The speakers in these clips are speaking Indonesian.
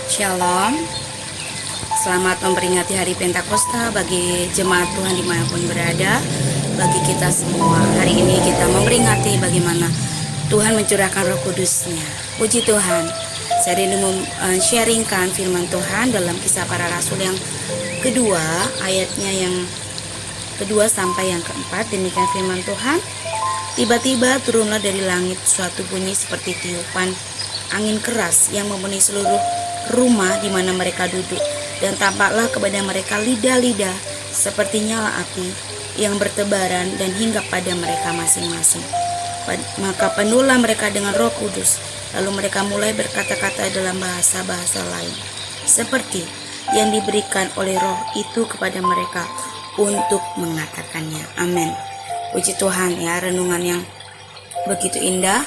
Shalom, selamat memperingati hari Pentakosta bagi jemaat Tuhan dimanapun berada. Bagi kita semua, hari ini kita memperingati bagaimana Tuhan mencurahkan Roh Kudus-Nya. Puji Tuhan, saya rindu sharingkan firman Tuhan dalam Kisah Para Rasul yang kedua, ayatnya yang kedua sampai yang keempat. Demikian firman Tuhan. Tiba-tiba turunlah dari langit suatu bunyi seperti tiupan angin keras yang memenuhi seluruh rumah di mana mereka duduk, dan tampaklah kepada mereka lidah-lidah seperti nyala api yang bertebaran dan hinggap pada mereka masing-masing. Maka penuhlah mereka dengan Roh Kudus, lalu mereka mulai berkata-kata dalam bahasa-bahasa lain seperti yang diberikan oleh Roh itu kepada mereka untuk mengatakannya. Amin. Puji Tuhan ya, renungan yang begitu indah.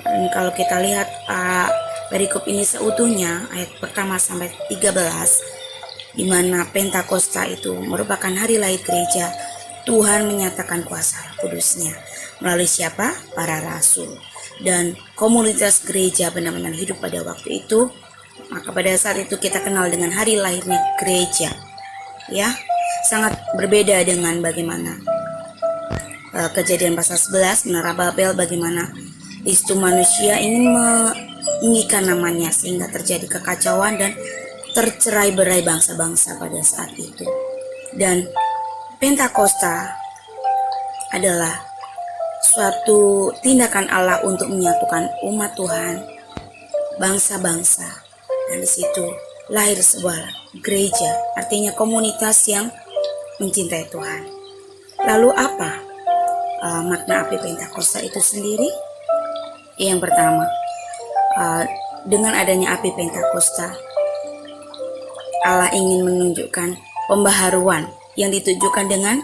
Dan kalau kita lihat perikop ini seutuhnya, ayat pertama sampai 13, di mana Pentakosta itu merupakan hari lahir gereja, Tuhan menyatakan kuasa kudusnya melalui siapa? Para rasul. Dan komunitas gereja benar-benar hidup pada waktu itu. Maka pada saat itu kita kenal dengan hari lahirnya gereja. Ya, sangat berbeda dengan bagaimana Kejadian pasal 11 Menara Babel, bagaimana itu manusia ingin meninggikan namanya sehingga terjadi kekacauan dan tercerai-berai bangsa-bangsa pada saat itu. Dan Pentakosta adalah suatu tindakan Allah untuk menyatukan umat Tuhan, bangsa-bangsa, dan di situ lahir sebuah gereja, artinya komunitas yang mencintai Tuhan. Lalu apa makna api Pentakosta itu sendiri? Yang pertama, dengan adanya api Pentakosta, Allah ingin menunjukkan pembaharuan yang ditujukan dengan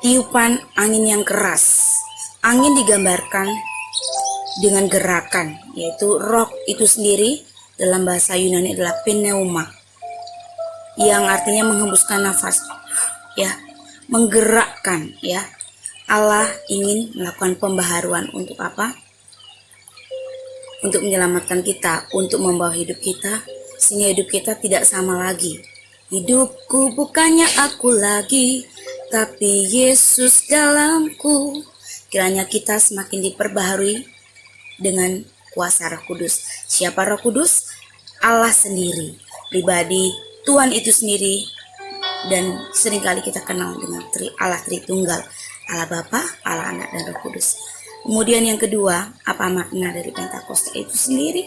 tiupan angin yang keras. Angin digambarkan dengan gerakan, yaitu roh itu sendiri dalam bahasa Yunani adalah pneuma, yang artinya menghembuskan nafas, ya, menggerakkan, ya. Allah ingin melakukan pembaharuan untuk apa? Untuk menyelamatkan kita, untuk membawa hidup kita, sehingga hidup kita tidak sama lagi. Hidupku bukannya aku lagi, tapi Yesus dalamku. Kiranya kita semakin diperbaharui dengan kuasa Roh Kudus. Siapa Roh Kudus? Allah sendiri, pribadi Tuhan itu sendiri. Dan seringkali kita kenal dengan Allah Tritunggal, Allah Bapa, Allah Anak, dan Roh Kudus. Kemudian yang kedua, apa makna dari Pentakosta itu sendiri?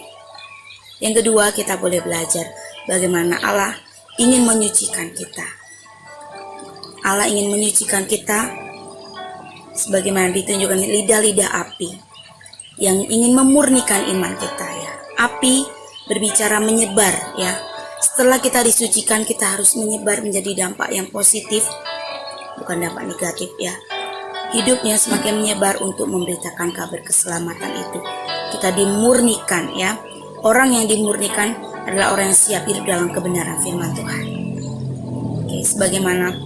Yang kedua, kita boleh belajar bagaimana Allah ingin menyucikan kita. Allah ingin menyucikan kita sebagaimana ditunjukkan lidah-lidah api yang ingin memurnikan iman kita, ya. Api berbicara menyebar, ya. Setelah kita disucikan, kita harus menyebar menjadi dampak yang positif, bukan dampak negatif, ya. Hidupnya semakin menyebar untuk memberitakan kabar keselamatan itu. Kita dimurnikan, ya. Orang yang dimurnikan adalah orang yang siap hidup dalam kebenaran firman Tuhan. Oke, sebagaimana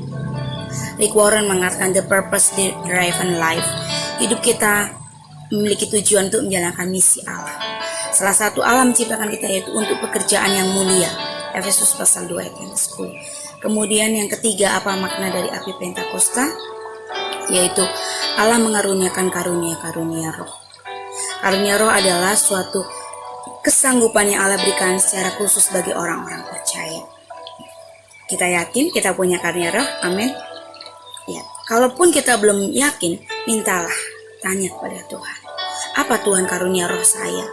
Rick Warren mengatakan the purpose driven life. Hidup kita memiliki tujuan untuk menjalankan misi Allah. Salah satu Allah menciptakan kita yaitu untuk pekerjaan yang mulia. Efesus pasal 2 ayat 10. Kemudian yang ketiga, apa makna dari api Pentakosta? Yaitu Allah mengaruniakan karunia-karunia roh. Karunia roh adalah suatu kesanggupan yang Allah berikan secara khusus bagi orang-orang percaya. Kita yakin kita punya karunia roh? Amin. Ya, kalaupun kita belum yakin, mintalah, tanya kepada Tuhan. Apa Tuhan karunia roh saya?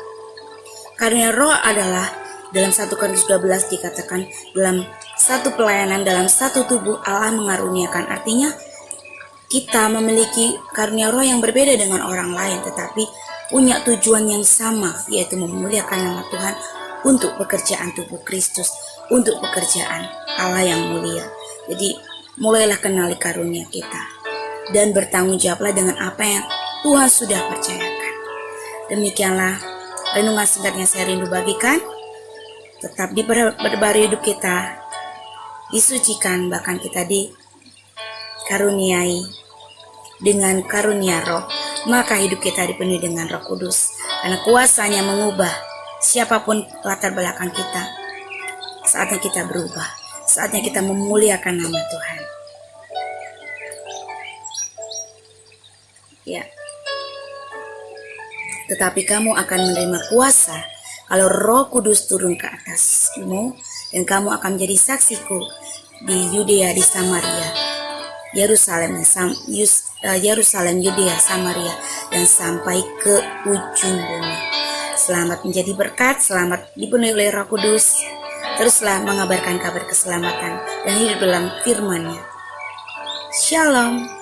Karunia roh adalah dalam 1 Korintus 12 dikatakan dalam satu pelayanan, dalam satu tubuh Allah mengaruniakan. Artinya kita memiliki karunia roh yang berbeda dengan orang lain, tetapi punya tujuan yang sama, yaitu memuliakan nama Tuhan untuk pekerjaan tubuh Kristus, untuk pekerjaan Allah yang mulia. Jadi mulailah kenali karunia kita dan bertanggung jawablah dengan apa yang Tuhan sudah percayakan. Demikianlah renungan singkatnya saya rindu bagikan. Tetap diperbarui hidup kita, disucikan, bahkan kita dikaruniai dengan karunia roh, maka hidup kita dipenuhi dengan Roh Kudus, karena kuasanya mengubah siapapun latar belakang kita, Saatnya kita berubah. Saatnya kita memuliakan nama Tuhan. Ya. Tetapi kamu akan menerima kuasa kalau Roh Kudus turun ke atasmu, dan kamu akan menjadi saksiku di Yudea, di Samaria, Yerusalem, Yudea, Samaria, dan sampai ke ujung bumi. Selamat menjadi berkat, selamat dipenuhi oleh Roh Kudus. Teruslah mengabarkan kabar keselamatan dan hidup dalam firman-Nya. Shalom.